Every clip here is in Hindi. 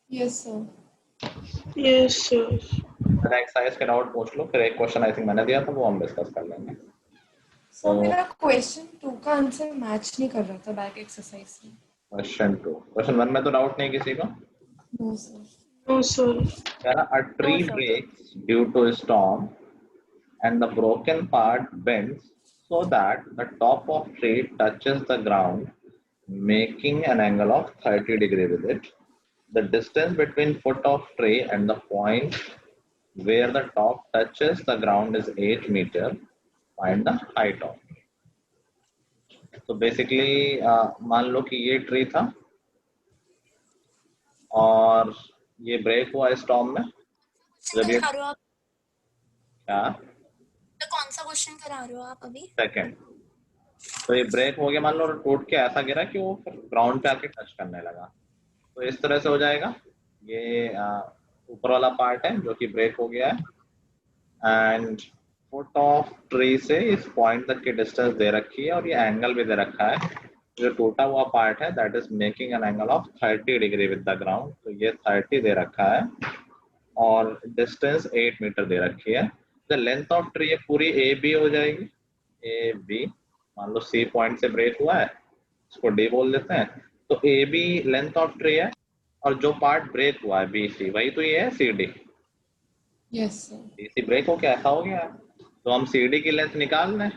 Yes, sir. Yes, sir. Exercise के डाउट पूछ लो, फिर एक क्वेश्चन आई थिंक मैंने दिया था वो हम डिस्कस कर लेंगे। सर मेरा क्वेश्चन 2 का आंसर मैच नहीं कर रहा था बैक एक्सरसाइज में। क्वेश्चन 2, क्वेश्चन 1 में तो डाउट नहीं किसी को? No sir. No, sir. A tree breaks due to a storm and the broken part bends so that the top of tree touches the ground, making an angle of 30 degree with it. The distance between foot of tree and the point where the top touches the ground is 8 meter. Find the height of. तो बेसिकली मान लो कि ये ट्री था और ये ब्रेक हुआ स्टॉर्म में। जब ये क्या तो कौन सा क्वेश्चन करा रहे हो आप अभी? सेकंड। तो ये ब्रेक हो गया, मान लो टूट के ऐसा गिरा कि वो ग्राउंड पे आके टच करने लगा, तो इस तरह से हो जाएगा। ये ऊपर वाला पार्ट है जो कि ब्रेक हो गया है एंड फुट ऑफ ट्री से इस पॉइंट तक की डिस्टेंस दे रखी है और ये एंगल भी दे रखा है। जो टूटा हुआ पार्ट है that is making an angle of 30 degree with the ground. तो ये 30 दे रखा है और डिस्टेंस 8 मीटर दे रखी है। द लेंथ ऑफ ट्री ये पूरी ए बी हो जाएगी। ए बी, मान लो सी पॉइंट से ब्रेक हुआ है, इसको डी बोल देते हैं। तो A B length of tree है और जो पार्ट ब्रेक हुआ है बी सी, वही तो ये है C D. Yes sir. B C break हो के ऐसा हो गया, तो हम सी डी की लेंथ निकाल लें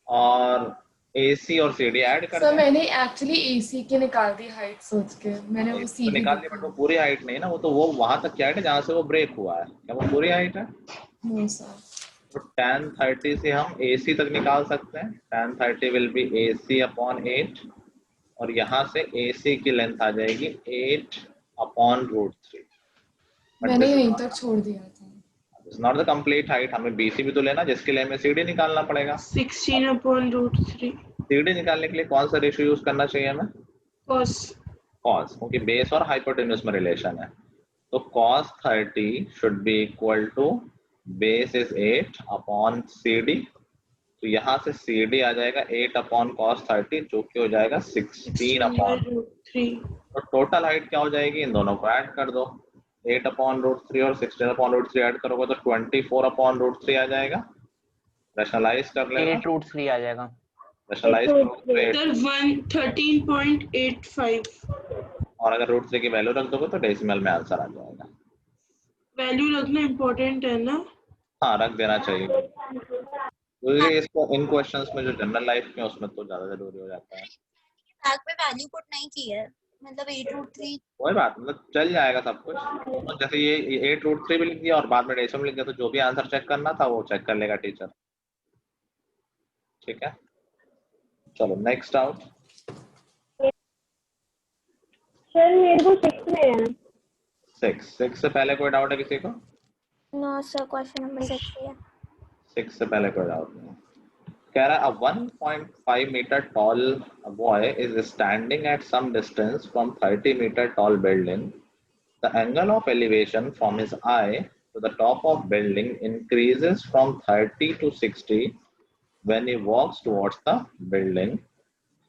और ए सी और सी डी ऐड कर सर दें। मैंने एक्चुअली एसी की निकाल दी हाइट सोच के, मैंने वो तो सीधी निकाल ली, बट वो पूरी हाइट नहीं ना, वो तो वो वहां तक की हाइट है जहां से वो ब्रेक हुआ है। क्या वो पूरी हाइट है? No sir. तो tan 30 से हम AC तक निकाल सकते हैं। tan 30 will be AC upon 8 और यहाँ से AC की लेंथ आ जाएगी 8 अपॉन रूट 3। मैंने यहीं तक छोड़ दिया था। It's not the complete height, हमें BC भी तो लेना, जिसके लिए हमें CD निकालना पड़ेगा। 16 upon root 3. CD निकालने के लिए कौन सा रेशियो यूज करना चाहिए हमें? Cos. Cos, क्योंकि बेस और हाइपोटेन्यूज में रिलेशन है। तो cos 30 should be equal to base is 8 upon CD। तो यहाँ से CD आ जाएगा 8 अपॉन cos 30 जो कि हो जाएगा 16 अपॉन root 3. तो टोटल हाइट क्या हो जाएगी? इन दोनों को ऐड कर दो, 8 अपॉन रूट 3 और 16 अपॉन रूट 3 ऐड करोगे तो 24 अपॉन रूट 3 आ जाएगा। रैशनलाइज कर लेना, 8 रूट 3 आ जाएगा। रैशनलाइज करोगे तो 13.85 और अगर रूट 3 की वैल्यू रख दोगे तो डेसिमल में आंसर आ जाएगा। वैल्यू रखना इम्पोर्टेंट है ना? हाँ, रख देना चाहिए, क्योंकि इसको इन क्वेश्चंस में जो जनरल लाइफ में उसमें तो ज्यादा जरूरी हो जाता है। बैक पे वैल्यू पुट नहीं की है, मतलब 8 रूट 3 कोई बात, मतलब चल जाएगा सब कुछ। तो जैसे ये 8 रूट 3 भी लिख दिया और बाद में डेसिमल लिख दिया, तो जो भी आंसर चेक करना था वो चेक कर लेगा टीचर। ठीक है, चलो नेक्स्ट आउट। सर मेरे को 6 में है। 6 से पहले कोई डाउट है किसी को? नो सर, क्वेश्चन नंबर 6 है। 6 से पहले कोई डाउट नहीं। कह रहा है 1.5 meter tall boy is standing at some distance from 30 meter tall building. The angle of elevation from his eye to the top of building increases from 30 to 60 when he walks towards the building.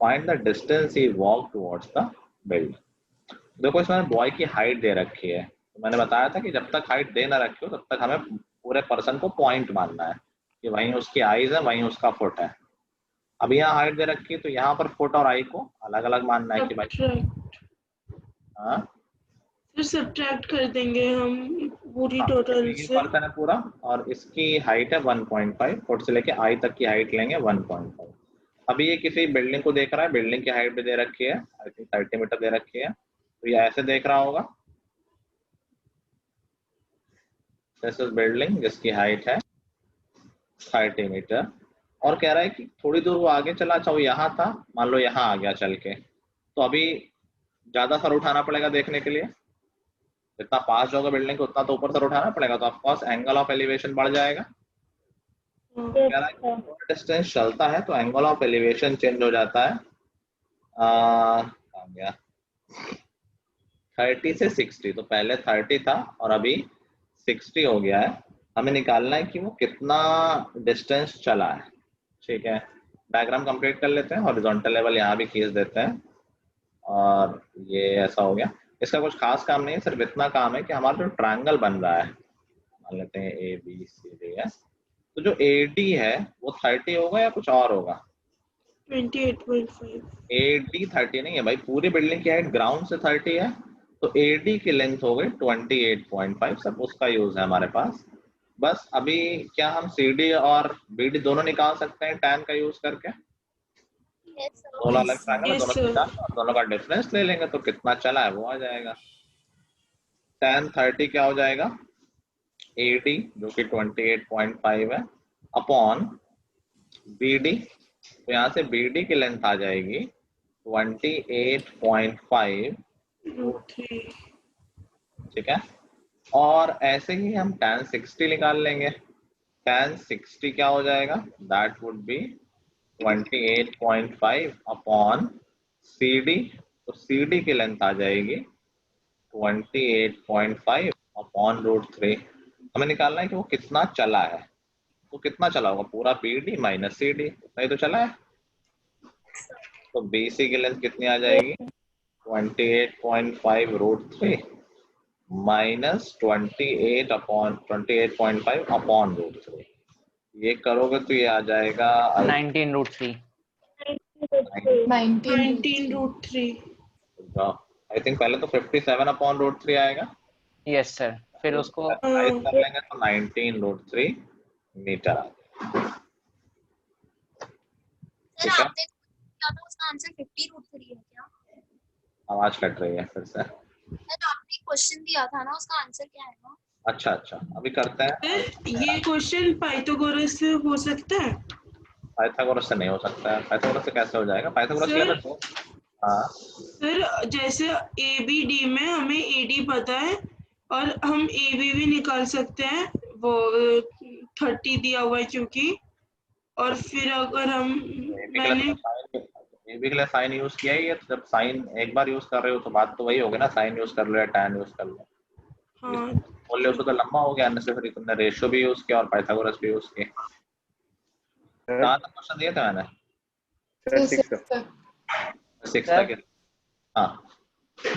Find the distance he walked towards the building. देखो इसमें बॉय की हाइट दे रखी है, तो मैंने बताया था कि जब तक हाइट दे ना रखी हो तब तक हमें पूरे पर्सन को पॉइंट मानना है कि वहीं उसकी आईज है वहीं उसका फुट है। अब यहाँ हाइट दे रखी है तो यहाँ पर फुट और आई को अलग अलग मानना है कि भाई हाँ फिर सब्ट्रैक्ट कर देंगे हम पूरी टोटल से। पर्सन है पूरा और इसकी हाइट है 1.5, फुट से लेके आई तक की हाइट लेंगे 1.5। अभी ये किसी बिल्डिंग को देख रहा है, बिल्डिंग की हाइट भी दे रखी है, आई थिंक 30 मीटर दे रखी है, तो ये ऐसे देख रहा होगा, दिस इज बिल्डिंग जिसकी हाइट है 30 मीटर और कह रहा है कि थोड़ी दूर वो आगे चला, अच्छा वो यहाँ था, मान लो यहाँ आ गया चल के, तो अभी ज्यादा सर उठाना पड़ेगा देखने के लिए, जितना पास जाओगे बिल्डिंग को उतना तो ऊपर सर उठाना पड़ेगा, तो ऑफकोर्स एंगल ऑफ एलिवेशन बढ़ जाएगा। कह रहा है कि डिस्टेंस चलता है तो एंगल ऑफ एलिवेशन चेंज हो जाता है, कहाँ गया, 30 से 60, तो पहले 30 था और अभी 60 हो गया है। हमें निकालना है कि वो कितना डिस्टेंस चला है। ठीक है, डायग्राम कंप्लीट कर लेते हैं, हॉरिजॉन्टल लेवल यहाँ भी खींच देते हैं और ये ऐसा हो गया। इसका कुछ खास काम नहीं है, सिर्फ इतना काम है कि हमारा जो ट्रायंगल बन रहा है, मान लेते हैं A B C D S, तो जो ए डी है वो 30 होगा या कुछ और होगा? 28.5। ए डी 30 नहीं है भाई, पूरी बिल्डिंग की हाइट ग्राउंड से 30 है, तो ए डी की लेंथ हो गई 28.5, सब उसका यूज है हमारे पास। बस अभी क्या हम सी डी और बी डी दोनों निकाल सकते हैं टैन का यूज करके? Yes, sir. दोनों अलग ट्रायंगल, Yes, दोनों sir. निकाल और दोनों का डिफरेंस ले लेंगे, तो कितना चला है वो आ जाएगा। tan 30 क्या हो जाएगा? AD जो कि 28.5 है अपॉन BD, तो यहाँ से BD की लेंथ आ जाएगी 28.5, ठीक है। और ऐसे ही हम tan 60 निकाल लेंगे। tan 60 क्या हो जाएगा? That would be 28.5 upon CD, तो CD की लेंथ आ जाएगी 28.5 अपॉन √3। हमें निकालना है कि वो कितना चला है, तो कितना चला होगा? पूरा BD माइनस CD, इतना ही तो चला है। तो BC की लेंथ कितनी आ जाएगी? 28.5 √3 माइनस 28.5 अपॉन √3। ये करोगे तो ये आ जाएगा 19√3। 19√3। आई थिंक पहले तो 57 अपॉन √3 आएगा, यस सर, फिर उसको राइज कर लेंगे तो 19√3 मीटर आ जाएगा। सर ठीक है। आपने क्या था, उसका आंसर 50√3 है क्या? आवाज कट रही है फिर से। सर आपने क्वेश्चन दिया था ना, उसका आंसर क्या है ना? अच्छा अभी करते हैं। सर ये क्वेश्चन पाइथागोरस से हो सकता है? पाइथागोरस से नहीं हो सकता है। पाइथागोरस से कैसे हो जाएगा? पाइथागोरस की लिमिट हो। हाँ सर जैसे ए बी डी में हमें ए डी पता है और हम ए बी भी निकाल सकते हैं, वो 30 दिया हुआ है क्योंकि, और फिर अगर हम मैंने ए बी के लिए साइन यूज किया ही है, तो जब साइन एक बार यूज कर रहे हो तो बात तो वही होगी ना, साइन यूज कर लो या टैन यूज कर लो। हाँ बोल रहे हो तो लंबा हो गया, अननेसेसरी तुमने रेशियो भी यूज किया और पाइथागोरस भी यूज किया। कहाँ तक क्वेश्चन दिए थे मैंने? 6 तक। हाँ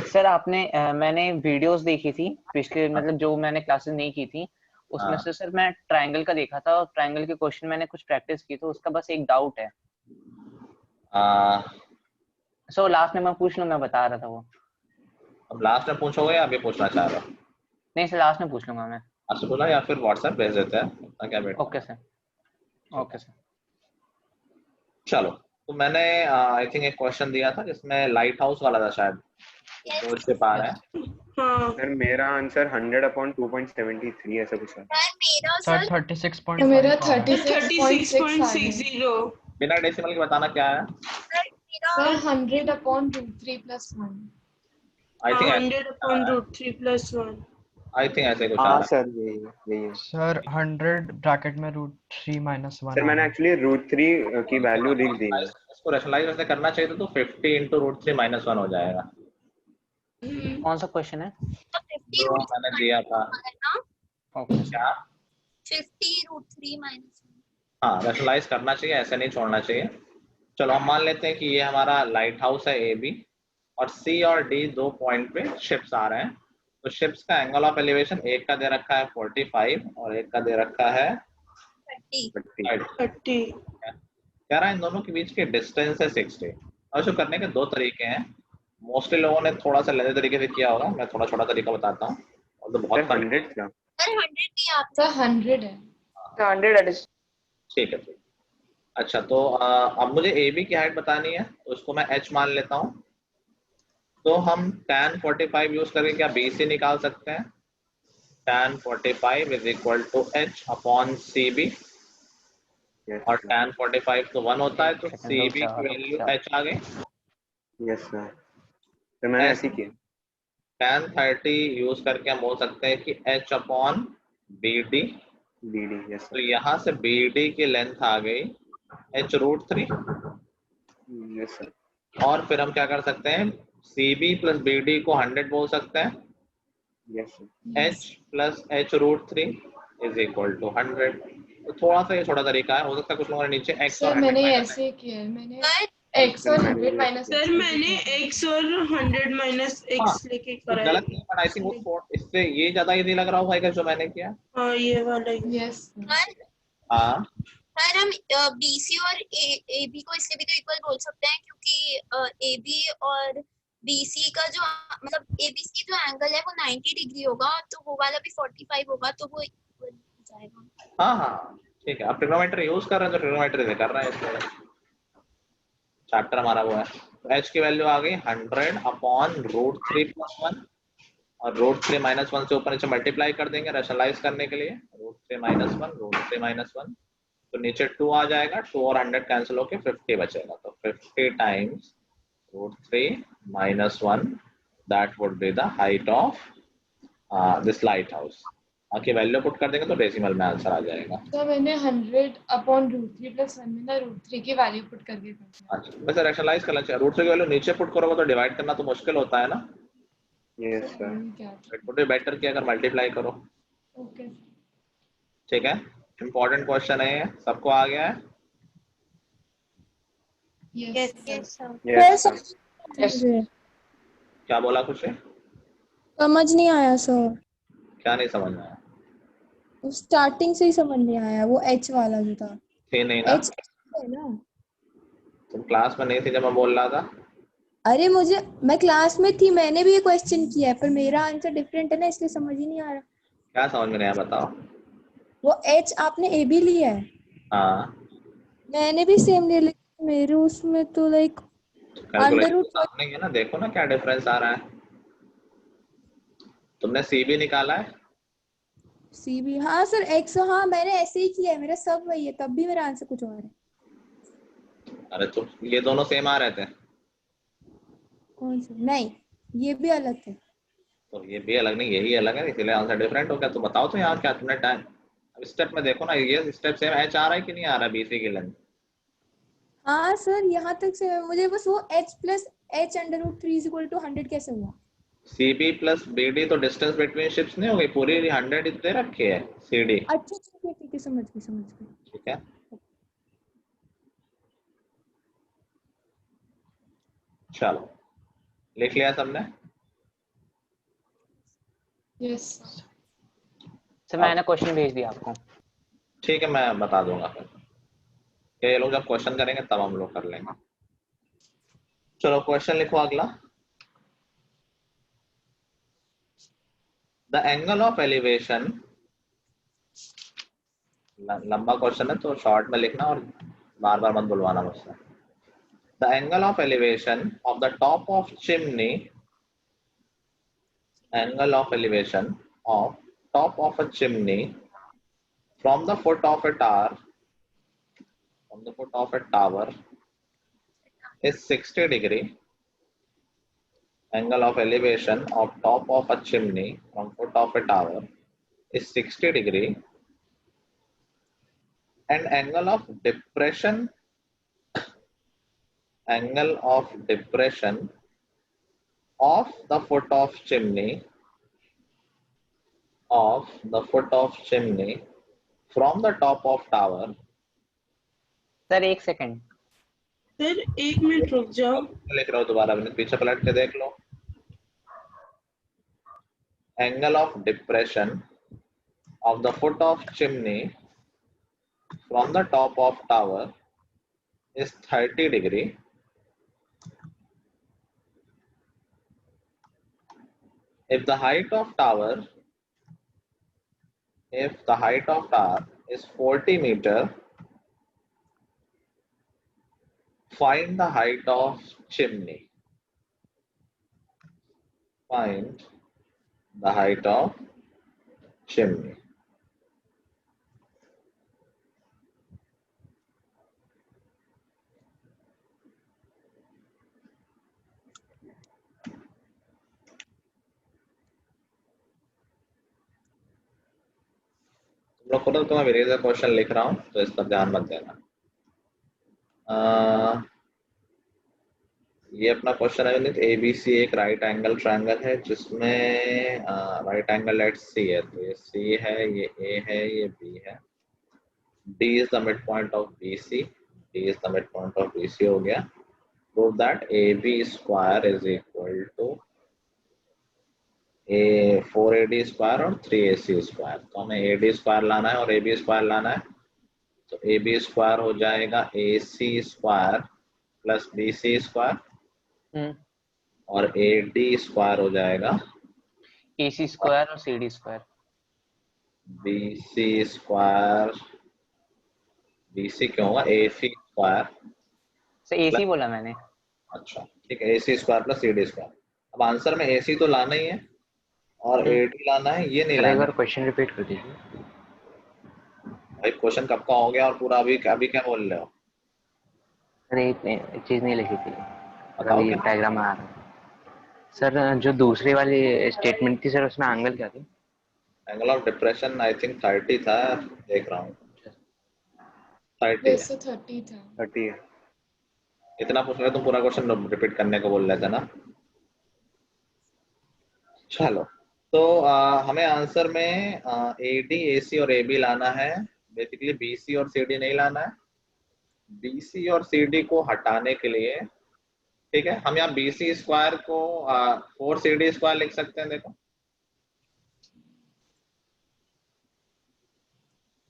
सर आपने मैंने वीडियोस देखी थी पिछले, मतलब जो मैंने क्लासेस नहीं की थी उसमें से सर मैं ट्रायंगल का देखा था और ट्रायंगल के क्वेश्चन मैंने कुछ प्रैक्टिस की, तो उसका बस एक डाउट है। सो लास्ट में मैं पूछ लूँ, मैं बता रहा था वो। अब लास्ट में पूछोगे या अभी पूछना चाह रहे हो? नहीं सर, लास्ट में पूछ लूंगा मैं। अच्छा बोला, या फिर व्हाट्सएप भेज देते हैं, इतना क्या बेटा। Okay sir, okay sir. चलो, तो मैंने आई थिंक एक क्वेश्चन दिया था जिसमें लाइट हाउस वाला था शायद, जो इसके पार है। हाँ सर मेरा आंसर 100/2.73 ऐसा कुछ है। सर मेरा सर सर 36.5 मेरा आ रहा है। 36.60। बिना डेसिमल के बताना क्या है। सर मेरा sir 100/√3 + 1। I think 100/√3 + 1। I think ऐसे कुछ आ हाँ रहा है। सर यही है। सर 100 ब्रैकेट में √3 - 1 सर मैंने एक्चुअली √3 की वैल्यू लिख दी है। इसको रैशनलाइज ऐसे करना चाहिए तो 50 × √3 - 1 हो जाएगा। कौन सा क्वेश्चन है? 50 जो मैंने दिया था। ओके क्या? 50√3 - 1। हाँ, रैशनलाइज करना चाहिए, ऐसे नहीं छोड़ना चाहिए। चलो हम मान लेते हैं कि ये हमारा लाइट हाउस है ए बी, और सी और डी दो पॉइंट पे शिप्स आ रहे हैं। तो शिप्स का एंगल ऑफ एलिवेशन एक का दे रखा है 45 और एक का दे रखा है 30। 30। कह रहा है इन दोनों के बीच की डिस्टेंस है 60। और इसको करने के दो तरीके हैं। मोस्टली लोगों ने थोड़ा सा लेने तरीके से किया होगा, मैं थोड़ा छोटा तरीका बताता हूँ। और तो बहुत सर 100 क्या? सर 100 दिया आपने। सर 100 है। 100 ठीक है। अच्छा, तो अब मुझे ए बी की हाइट बतानी है, तो इसको मैं h मान लेता हूँ। तो हम tan 45 यूज करके क्या BC निकाल सकते हैं? tan 45 = h अपॉन CB, और tan 45 तो 1 होता है, तो CB की वैल्यू h आ गई। यस सर, तो मैंने ऐसे ही किया। tan 30 यूज करके हम बोल सकते हैं कि h अपॉन BD। यस तो यहाँ से BD की लेंथ आ गई h√3। Yes sir. और फिर हम क्या कर सकते हैं, CB + BD को 100 बोल सकते हैं। Yes sir. h + h√3 = 100। तो थोड़ा सा ये छोटा तरीका है, हो सकता है कुछ लोगों ने नीचे x सर और 100 मैंने माइनस ऐसे किया है, मैंने सर x और 100 माइनस सर मैंने x और 100 माइनस हाँ, x लेके कुछ करा गलत है। नहीं, बट आई थिंक वो इससे ये ज्यादा इजी लग रहा होगा क्या जो मैंने किया। हाँ ये वाला ही। यस हाँ सर हम BC और AB को इसलिए भी तो इक्वल बोल सकते हैं क्योंकि AB और BC का जो मतलब ABC जो एंगल है वो 90 डिग्री होगा, तो वो वाला भी 45 होगा, तो वो इक्वल हो जाएगा। हाँ हाँ ठीक है, आप ट्रिग्नोमेट्री यूज कर रहे हैं तो ट्रिग्नोमेट्री से कर रहे हैं, इसलिए चैप्टर हमारा वो है। तो h की वैल्यू आ गई 100 अपॉन √3 + 1 और √3 - 1 से ऊपर नीचे मल्टीप्लाई कर देंगे रैशनलाइज करने के लिए। √3 - 1 √3 - 1 तो नीचे 2 आ जाएगा, 2 और 100 कैंसिल होके 50 बचेगा। तो 50 times √3 - 1 that would be the height of this light house. बाकी वैल्यू पुट कर देंगे तो डेसिमल में आंसर आ जाएगा। तो मैंने 100 अपॉन √3 + 1 में ना √3 की वैल्यू पुट करके कर दिया। अच्छा वैसे रैशनलाइज करना चाहिए, √3 की वैल्यू नीचे पुट करोगे तो डिवाइड करना तो मुश्किल होता है ना। Yes sir. क्या इट वुड बी बेटर कि अगर मल्टीप्लाई करो। ओके ठीक है, इंपॉर्टेंट क्वेश्चन है ये, सबको आ गया है। Yes yes sir. Yes sir. मुझे क्या बोला कुछ है? समझ नहीं आया सर, क्या नहीं समझ में आया? स्टार्टिंग से ही समझ नहीं आया, वो एच वाला जो था। थे नहीं ना, एच है ना। तुम क्लास में नहीं थी जब मैं बोल रहा था। अरे मैं क्लास में थी, मैंने भी ये क्वेश्चन किया है, पर मेरा आंसर डिफरेंट है ना, इसलिए समझ ही नहीं आ रहा। क्या समझ में नहीं आया बताओ। वो एच आपने ए बी लिया है, हाँ मैंने भी सेम लिया, लेकिन मेरे उसमें तो लाइक कैलकुलेशन तो √ साथ में ही है ना, देखो ना क्या डिफरेंस आ रहा है। तुमने सी भी निकाला है। C B. हाँ सर, एक्स, हाँ मैंने ऐसे ही किया है, मेरा सब वही है, तब भी मेरा आंसर कुछ और है। अरे तो ये दोनों सेम आ रहे थे। कौन सा? नहीं, ये भी अलग थे। तो ये भी अलग नहीं, यही अलग है, इसीलिए आंसर डिफरेंट हो गया। तो बताओ तो यार क्या तुमने टाइम, अब स्टेप में देखो ना, ये स्टेप सेम एच आ रहा है कि नहीं आ रहा है बीसी की लेंथ। हाँ सर, यहाँ तक से मुझे बस वो h + h √3 = 100 कैसे हुआ। CB + BD तो डिस्टेंस बिटवीन शिप्स नहीं हो गई, पूरी 100 दे रखी है CD। अच्छा ठीक है, समझ गई। ठीक है, चलो लिख लिया सबने। यस सर मैंने क्वेश्चन भेज दिया आपको। ठीक है, मैं बता दूंगा फिर, ये लोग जब क्वेश्चन करेंगे तब हम लोग कर लेंगे। चलो क्वेश्चन लिखो अगला। द एंगल ऑफ एलिवेशन, लंबा क्वेश्चन है तो शॉर्ट में लिखना और बार बार मत बुलवाना मुझसे। The angle of elevation of the top of chimney, angle of elevation of top of a chimney from the foot of a tower is 60 degree. Angle of elevation of top of a chimney from foot of a tower is 60 degree, and angle of depression of the foot of chimney from the top of tower। Sir एक सेकंड, सर 1 मिनट रुक जाओ। लिख रहा हूँ दोबारा, पीछे पलट के देख लो। Angle of depression of the foot of chimney from the top of tower is 30 degree, if the height of tower is 40 meter, find the height of chimney। Find the height of chimney। तुम लोग को तो मैं विरेज क्वेश्चन लिख रहा हूँ तो इस पर ध्यान मत देना। ये अपना क्वेश्चन है विनीत, ABC एक राइट एंगल ट्रायंगल है जिसमें राइट एंगल लेट C है, तो ये C है, ये A है, ये B है। D is the midpoint of BC, D is the midpoint of BC हो गया। prove that AB square is equal to a 4AD square और 3AC स्क्वायर। तो हमें AD स्क्वायर लाना है और AB स्क्वायर लाना है। तो AB स्क्वायर हो जाएगा AC square plus BC square और AD स्क्वायर हो जाएगा AC स्क्वायर और CD square. BC square, BC क्यों होगा, AC स्क्वायर। सर AC बोला मैंने। अच्छा ठीक है, AC square plus CD square. अब आंसर में AC तो लाना ही है और AD लाना है, ये नहीं एक लाना। बार क्वेश्चन रिपीट कर दीजिए। भाई क्वेश्चन कब का हो गया और पूरा अभी क्या बोल रहे हो? अरे एक चीज नहीं लिखी थी, बताओ क्या? डायग्राम आ रहा है सर। जो दूसरी वाली स्टेटमेंट थी सर, उसमें एंगल क्या थी? Angle of depression I think 30 था, देख रहा हूँ 30 है। वैसे 30 था। 30 है। इतना पूछ रहे तुम, पूरा क्वेश्चन रिपीट करने को बोल रहे थे ना। चलो तो हमें आंसर में AD AC और AB लाना है, बेसिकली BC और CD नहीं लाना है। BC और CD को हटाने के लिए, ठीक है, हम यहाँ BC स्क्वायर को 4CD स्क्वायर लिख सकते हैं, देखो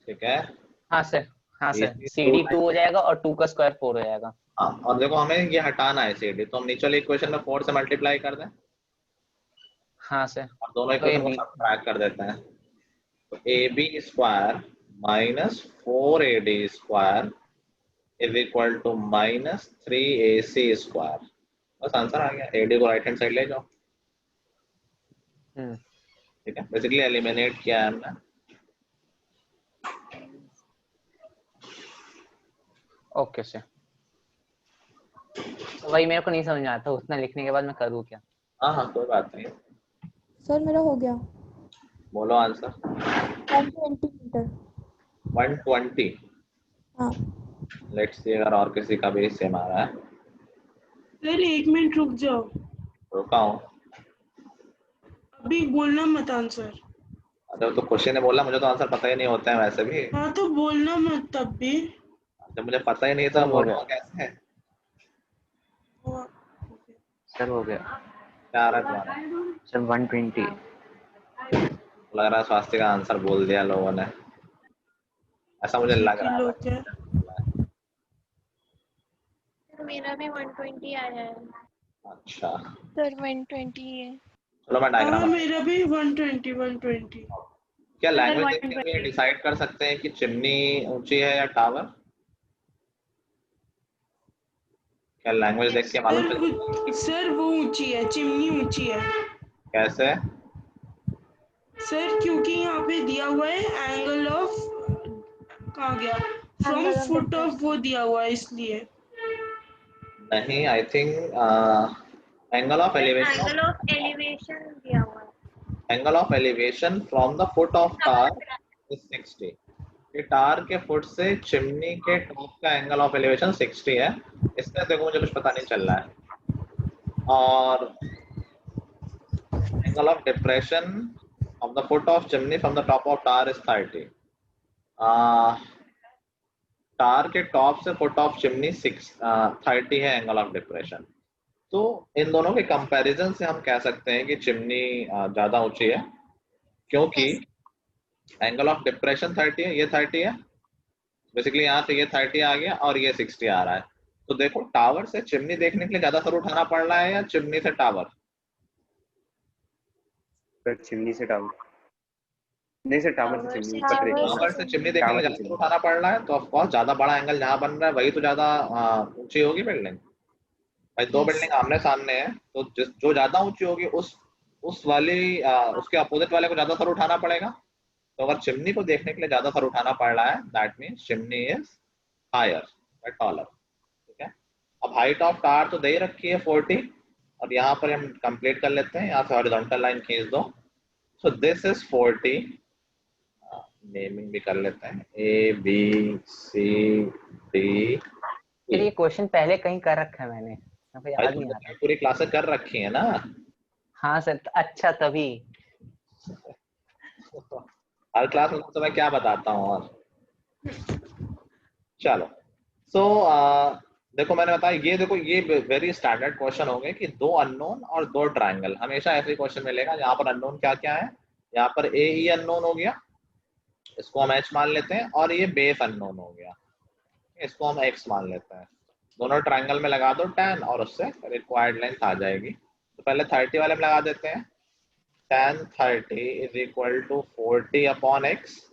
ठीक है। हाँ सर, हाँ सर, CD 2 हो जाएगा और 2 का स्क्वायर 4 हो जाएगा। हाँ, और देखो हमें ये हटाना है CD, तो हम नीचे वाले इक्वेशन में 4 से मल्टीप्लाई कर दें। हाँ सर, और दोनों इक्वेशन को सब्ट्रैक्ट कर देते हैं। तो AB square minus 4AD square is equal to minus 3AC square. बस आंसर आ गया। AD को राइट हैंड साइड ले जाओ, ठीक है, बेसिकली एलिमिनेट किया है हमने। Okay sir. तो भाई मेरे को नहीं समझ आता, उतना लिखने के बाद मैं करूँ क्या? हाँ हाँ कोई बात नहीं, सर मेरा हो गया। बोलो आंसर। 120 मीटर। 120। हाँ लेट्स सी अगर और किसी का भी सेम आ रहा है। सर 1 मिनट रुक जाओ, रुका हूँ। अभी बोलना मत आंसर। अरे तो क्वेश्चन ने बोला, मुझे तो आंसर पता ही नहीं होता है वैसे भी। हाँ तो बोलना मत तब भी। जब मुझे पता ही नहीं था बोलूँगा कैसे? सर हो गया। क्या आ रहा है तुम्हारा? सर 120। लग रहा है स्वास्थ्य का आंसर बोल दिया लोगों ने, ऐसा मुझे लग रहा है। लोग है। मेरा भी 120 आया है। अच्छा सर 120 है। चलो मैं हाँ डायग्राम। मेरा भी 120। क्या सर, लैंग्वेज देख के 120 हम डिसाइड कर सकते हैं कि चिमनी ऊंची है या टावर? क्या लैंग्वेज देख के मालूम चल सकता है? सर वो ऊंची है, चिमनी ऊंची है। कैसे? सर क्योंकि यहाँ पे दिया हुआ है एंगल ऑफ, कहाँ गया, from Angle of foot of, depression. वो दिया हुआ है इसलिए। नहीं, I think angle of elevation, angle of elevation दिया हुआ है। Angle of elevation from the foot of tar is 60। ये टार के फुट से चिमनी के टॉप का एंगल ऑफ एलिवेशन 60 है। इसका देखो मुझे कुछ पता नहीं चल रहा है। और angle of depression of the foot of chimney from the top of tar is 30. टार के टॉप से फुट ऑफ चिमनी 30 है एंगल ऑफ डिप्रेशन। तो इन दोनों के कंपैरिजन से हम कह सकते हैं कि चिमनी ज्यादा ऊंची है, क्योंकि एंगल ऑफ डिप्रेशन 30 है, ये 30 है, बेसिकली यहाँ से ये 30 आ गया और ये 60 आ रहा है। तो देखो टावर से चिमनी देखने के लिए ज्यादा सर उठाना पड़ रहा है या चिमनी से टावर? चिमनी से टावर। नहीं सर, टावर से चिमनी। टावर से चिमनी देखने में ज्यादा उठाना पड़ रहा है, तो ऑफ कोर्स ज्यादा बड़ा एंगल जहाँ बन रहा है वही तो ज्यादा ऊंची होगी बिल्डिंग। भाई दो बिल्डिंग आमने सामने है, तो जो ज्यादा ऊंची होगी उस वाली उसके अपोजिट वाले को ज्यादा सर उठाना पड़ेगा। तो अगर चिमनी को देखने के लिए ज्यादा सर उठाना पड़ रहा है, that means chimney is higher या टॉलर, ठीक है। अब हाइट ऑफ टार तो दे रखी है 40, और यहाँ पर हम कंप्लीट कर लेते हैं, यहाँ से हॉरिजॉन्टल लाइन खींच दो। सो दिस इज 40, नेमिंग भी कर लेते हैं, A B C D। ये क्वेश्चन पहले कहीं कर रखा है मैंने, याद नहीं आ रहा। पूरी क्लासेस कर रखी है ना। हाँ सर, अच्छा तभी। हर क्लास में तो मैं क्या बताता हूँ। और चलो, सो देखो मैंने बताया, ये देखो ये वेरी स्टैंडर्ड क्वेश्चन हो गए कि दो अननोन और दो ट्रायंगल, हमेशा ऐसे क्वेश्चन मिलेगा। यहाँ पर अननोन क्या क्या है, यहाँ पर ए ई अननोन हो गया, इसको हम एच मान लेते हैं, और ये बेस अननोन हो गया, इसको हम एक्स मान लेते हैं। दोनों ट्रायंगल में लगा दो tan और उससे रिक्वायर्ड लेंथ आ जाएगी। तो पहले 30 वाले में लगा देते हैं, tan 30 is equal to 40 upon एक्स,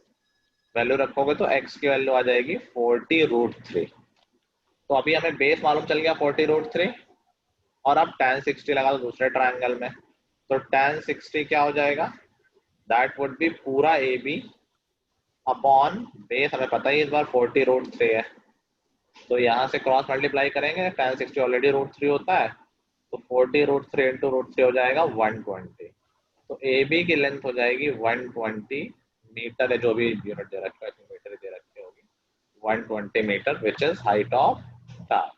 वैल्यू रखोगे तो x की वैल्यू आ जाएगी 40√3। तो अभी हमें बेस मालूम चल गया 40√3, और अब tan 60 लगा दो दूसरे ट्रायंगल में, तो tan 60 क्या हो जाएगा, दैट वुड बी पूरा ए बी अपॉन बेस, हमें पता ही इस बार 40√3 है, तो यहाँ से क्रॉस मल्टीप्लाई करेंगे, tan 60 ऑलरेडी √3 होता है, तो 40√3 इंटू √3 हो जाएगा 120। तो ए बी की लेंथ हो जाएगी 120 मीटर, है जो भी यूनिट दे रखा है, मीटर दे रखी होगी, 120 meter which is height of tower.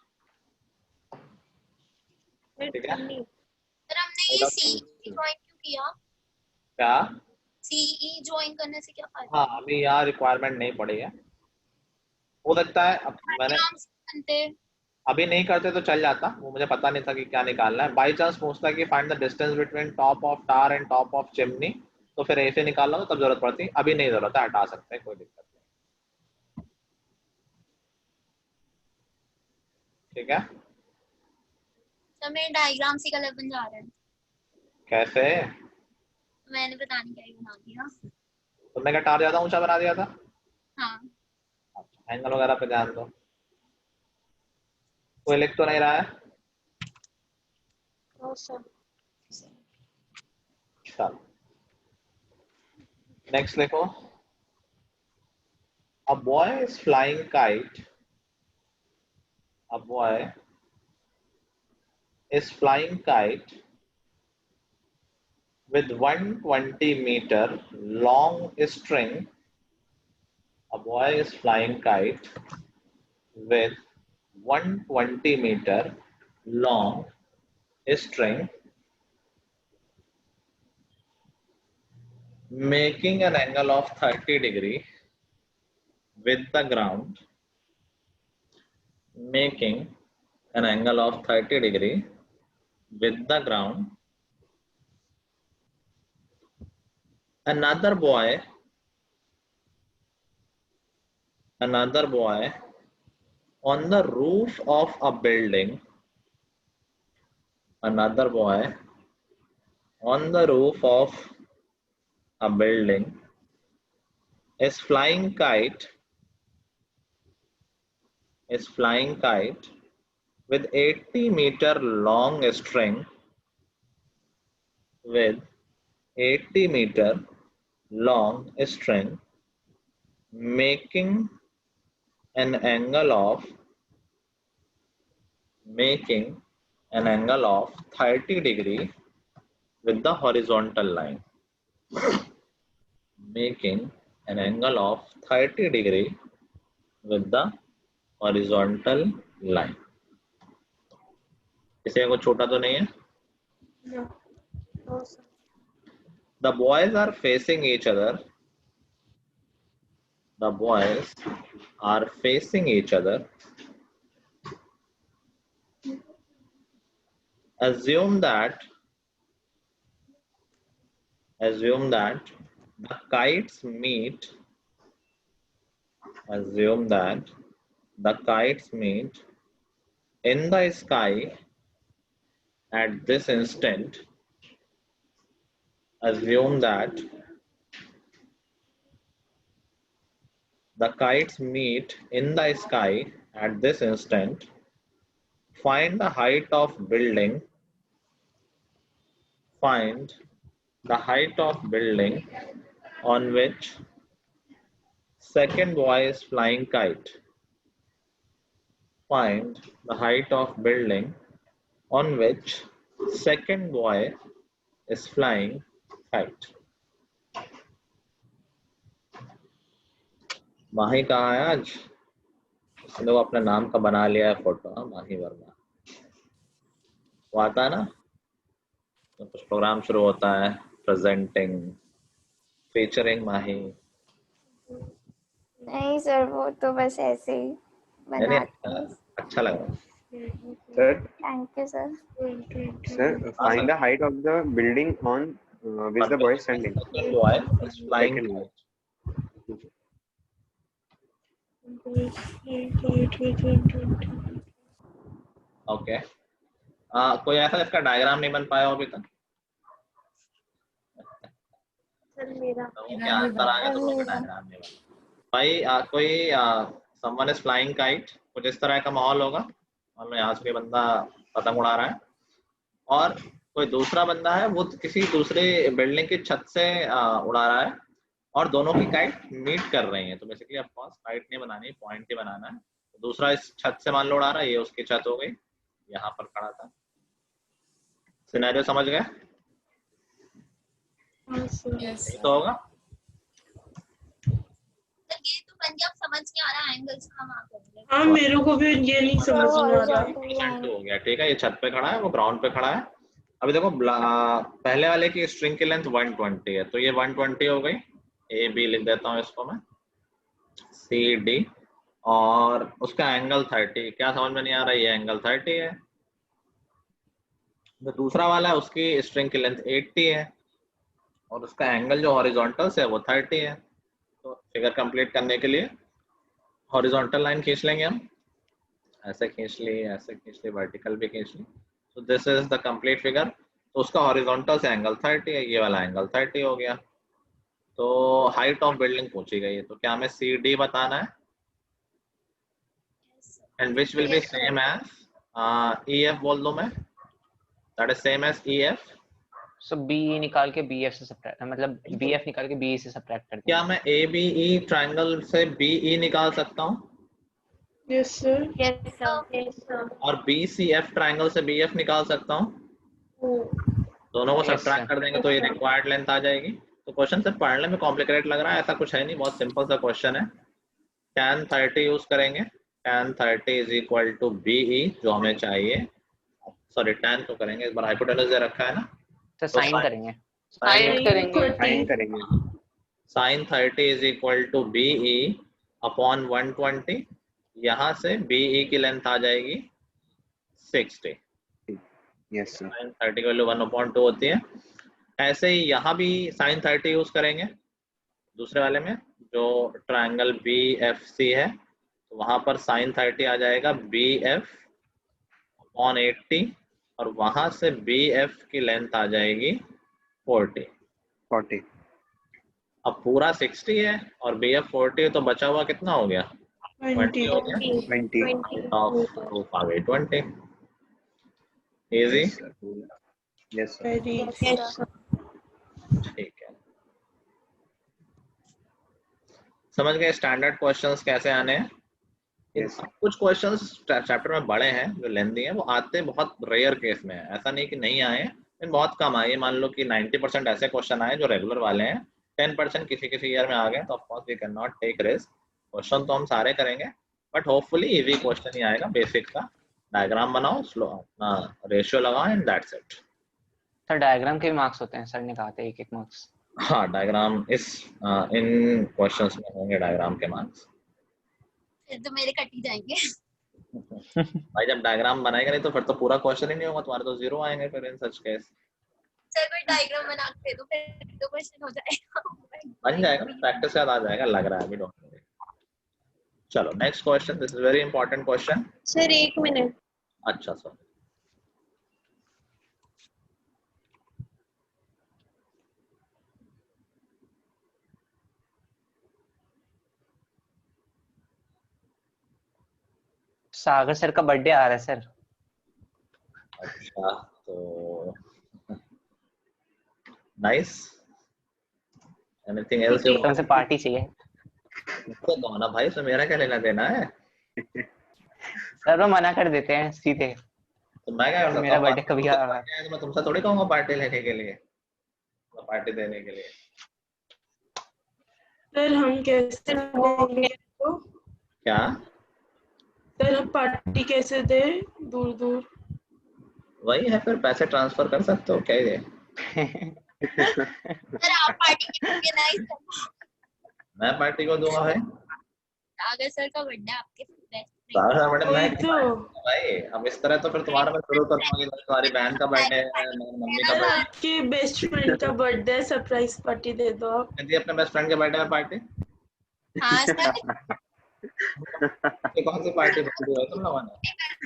ठीक है, सर हमने ये सी ज्वाइन क्यों किया? क्या सीई ज्वाइन करने से क्या फायदा? हाँ अभी यहाँ रिक्वायरमेंट नहीं पड़ी है, हो सकता है अब मैंने बनते अभी नहीं करते तो चल जाता, वो मुझे पता नहीं था कि क्या निकालना है। बाई चांस पूछता है कि find the distance between top of tower and top of chimney, तो फिर ऐसे निकाल लो, तब जरूरत पड़ती, अभी नहीं जरूरत है, हटा सकते हैं, कोई दिक्कत नहीं। ठीक है, सर मेरे डायग्राम से कलर बन जा रहा है। कैसे? मैंने पता नहीं क्या ही बना दिया। तुमने क्या टावर ज्यादा ऊंचा बना दिया था? हाँ अच्छा, एंगल वगैरह पे ध्यान दो, कोई लिख तो नहीं रहा है? चलो नेक्स्ट लिखो, a boy is flying kite, a boy is flying kite with 120 meter long string, a boy is flying kite with 120 meter long string making an angle of 30 degree with the ground, making an angle of 30 degree with the ground. Another boy on the roof of a building, another boy on the roof of a building is flying kite with 80 meter long string, with 80 meter long string making an angle of 30 degree with the horizontal line, making an angle of 30 degree with the horizontal line. इसे को छोटा तो नहीं है? No, sir. The boys are facing each other. The boys are facing each other. Assume that the kites meet. Assume that the kites meet in the sky at this instant. Assume that the kites meet in the sky at this instant. Find the height of building. Find the height of building on which second boy is flying kite. Find the height of building on which second boy is flying kite. माही कहाँ है आज? इसने वो अपने नाम का बना लिया है फोटो, माही वर्मा। वो आता है ना, तो कुछ प्रोग्राम शुरू होता है, प्रेजेंटिंग फीचरिंग माही। नहीं सर, वो तो बस ऐसे ही बना अच्छा लग रहा है। Sir, thank you sir. sir, find the height of the building on which the boy is standing. The boy is flying Second one. kite. Okay कोई ऐसा इसका डायग्राम नहीं बन पाया हो अभी तक? आंसर आ गया तो डायग्राम नहीं बना भाई। कोई समवन इज फ्लाइंग काइट, कुछ इस तरह का माहौल होगा। मान लो यहाँ से कोई बंदा पतंग उड़ा रहा है और कोई दूसरा बंदा है वो किसी दूसरे बिल्डिंग की छत से उड़ा रहा है और दोनों की काइट मीट कर रही है। तो बेसिकली आपको काइट नहीं बनानी, पॉइंट ही बनाना है। दूसरा इस छत से मान लो उड़ा रहा है, ये उसकी छत हो गई, यहाँ पर खड़ा था। सिनेरियो समझ गए? यस तो होगा ये तो बन गया, अब समझ नहीं आ रहा एंगल्स का वहां कर। हाँ मेरे को भी ये नहीं समझ में आ रहा। हो गया ठीक है। ये छत पे खड़ा है, वो ग्राउंड पे खड़ा है। अभी देखो पहले वाले की स्ट्रिंग की लेंथ 120 है, तो ये 120 हो गई। ए बी लिख देता हूँ इसको मैं, सी डी, और उसका एंगल 30। क्या समझ में नहीं आ रहा? ये एंगल 30 है। तो दूसरा वाला है उसकी स्ट्रिंग की लेंथ 80 है और उसका एंगल जो हॉरिजॉन्टल से है वो 30 है। तो फिगर कंप्लीट करने के लिए हॉरिजॉन्टल लाइन खींच लेंगे हम, ऐसे खींच ली, ऐसे खींच ली, वर्टिकल भी खींच ली। तो this is the complete figure. तो उसका हॉरिजॉन्टल से एंगल 30 है, ये वाला एंगल 30 हो गया। तो हाइट ऑफ बिल्डिंग पूछी गई है, तो क्या हमें सी डी बताना है? And which will be same as E F बोल दो मैं, that is same as E F. So B निकाल के बी एफ से सब्ट्रैक्ट, मतलब बी एफ निकाल के बी से सब्ट्रैक्ट कर क्या मैं ए बी ई ट्राइंगल से बी ई निकाल सकता हूँ? Yes sir. Yes sir. और बी सी एफ ट्राइंगल से बी एफ निकाल सकता हूँ? दोनों को Yes, सब्ट्रैक्ट sir. कर देंगे तो ये रिक्वायर्ड लेंथ आ जाएगी। तो क्वेश्चन से पढ़ने में कॉम्प्लिकेटेड लग रहा है, ऐसा कुछ है नहीं, बहुत सिंपल सा क्वेश्चन है। tan 30 यूज करेंगे, tan 30 is equal to B E जो हमें चाहिए। सॉरी tan तो करेंगे, इस बार हाइपोटेनस दे रखा है ना, तो साइन करेंगे, साइन करेंगे sin 30 is equal to B E upon 120। यहाँ से बीई की लेंथ आ जाएगी 60। Yes sir. sin 30 की वैल्यू 1/2 होती है। ऐसे ही यहाँ भी sin 30 यूज करेंगे दूसरे वाले में, जो ट्रायंगल बी एफ सी है। तो वहां पर sin 30 आ जाएगा बी एफ अपॉन 80 और वहां से बी एफ की लेंथ आ जाएगी 40। अब पूरा 60 है और बी एफ 40 है, तो बचा हुआ कितना हो गया? 20 हो गया। 20 ऑफ प्रूफ आ गई 20। इजी? Yes sir. ठीक है, समझ गए स्टैंडर्ड क्वेश्चंस कैसे आने हैं। Yes. कुछ क्वेश्चंस चैप्टर में बड़े हैं जो लेंथी हैं, वो आते बहुत रेयर केस में है, ऐसा नहीं कि नहीं आए, लेकिन बहुत कम आए। मान लो कि 90% ऐसे क्वेश्चन आए जो रेगुलर वाले हैं, 10% किसी किसी ईयर में आ गए, तो of course we can not take risk. Question तो हम सारे करेंगे, बट होपफुली इजी क्वेश्चन ही आएगा। बेसिक का डायग्राम बनाओ, स्लो अपना रेशियो लगाओ and that's it. Sir diagram के मार्क्स होते हैं, सर ने कहा था एक मार्क्स। हाँ, डायग्राम इस इन क्वेश्चंस में होंगे डायग्राम के मार्क्स। फिर तो मेरे कट ही जाएंगे। भाई जब डायग्राम बनाएगा नहीं तो फिर तो पूरा क्वेश्चन ही नहीं होगा, तुम्हारे तो 0 आएंगे फिर इन सच केस। सर कोई डायग्राम बना के दो, फिर तो क्वेश्चन हो जाएगा। बन जाएगा, प्रैक्टिस से याद आ जाएगा, लग रहा है अभी। Don't worry. चलो next question, this is very important question. Sir 1 minute. अच्छा सर, सागर सर का बर्थडे आ रहा है सर। अच्छा तो नाइस। Anything else? तुमसे पार्टी चाहिए तो दो ना भाई, तो मेरा क्या लेना देना है? सर वो मना कर देते हैं सीधे। तो मैं क्या कर सकता मेरा हूँ? बर्थडे कभी आ रहा है? तो मैं तुमसे थोड़ी कहूँगा पार्टी लेने के लिए, पार्टी देने के लिए। सर हम कैसे देंगे तो? क्या सर हम पार्टी कैसे दे? दूर दूर वही है, फिर पैसे ट्रांसफर कर सकते हो क्या ये? सर आप पार्टी देंगे ना इस मैं पार्टी को दूंगा भाई? सागर सर का बर्थडे आपके बेस्ट मैडम वही मैं तो भाई, अब इस तरह तो फिर तुम्हारा मैं शुरू करूंगा कि तुम्हारी बहन का बर्थडे है, मम्मी का सर बर्थडे आपके बेस्ट फ्रेंड का बर्थडे है, सरप्राइज पार्टी दे दो आप। है। अपने बेस्ट फ्रेंड के बर्थडे में पार्टी, हाँ सर, कौन सी पार्टी बोल रही हो तुम लोगों ने?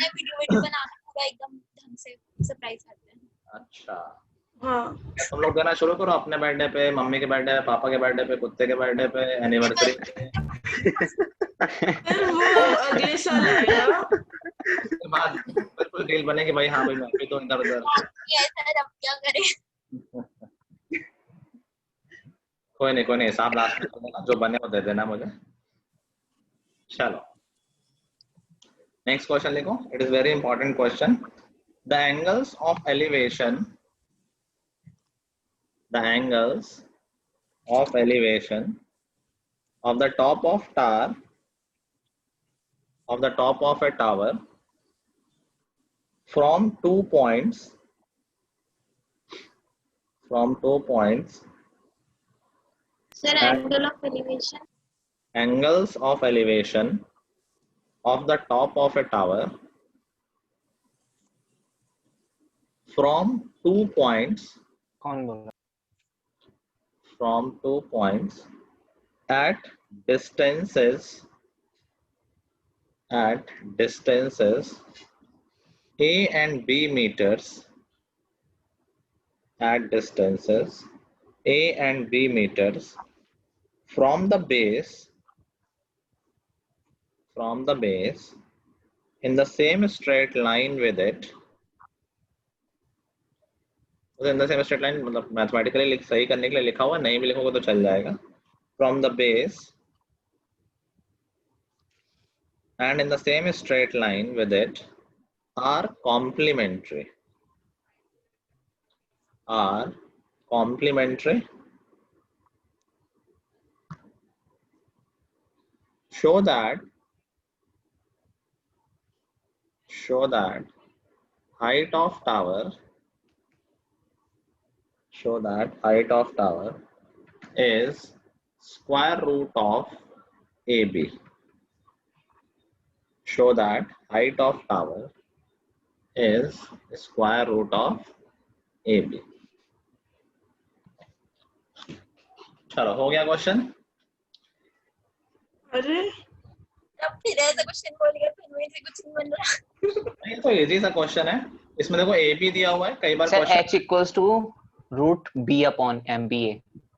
वीडियो बना के पूरा एकदम ढंग से सरप्राइज करते हैं। अच्छा, हाँ तुम लोग देना शुरू करो अपने बर्थडे पे, मम्मी के बर्थडे पे, पापा के बर्थडे पे, कुत्ते के बर्थडे पे, एनिवर्सरी पे। सर वो अगले साल आएगा। उसके बाद बिल्कुल डील बनेगी भाई, हाँ भाई मैं भी तो इधर उधर। सर अब क्या करें? कोई नहीं हिसाब लास्ट में कर देना, जो बने वो दे देना मुझे। चलो नेक्स्ट क्वेश्चन लिखो, it is very important question. The angles of elevation, the angles of elevation of the top of tower, of the top of a tower from 2 points, Sir, angle of elevation. angles of elevation of the top of a tower from 2 points, कौन बोल रहा? from 2 points at distances a and b meters, at distances a and b meters from the base in the same straight line with it, in the same straight line मतलब मैथमेटिकली सही करने के लिए लिखा हुआ, नहीं भी लिखोगे तो चल जाएगा। From the base and in the same straight line with it are complementary, show that height of tower is square root of AB. Show that height of tower is square root of AB. चलो हो गया क्वेश्चन। अरे अब फिर ऐसा क्वेश्चन बोल गया, फिर मेरे से कुछ नहीं बन रहा। ये तो इजी सा क्वेश्चन है, इसमें देखो ए बी दिया हुआ है, कई बार sir question h equals to root b upon MBA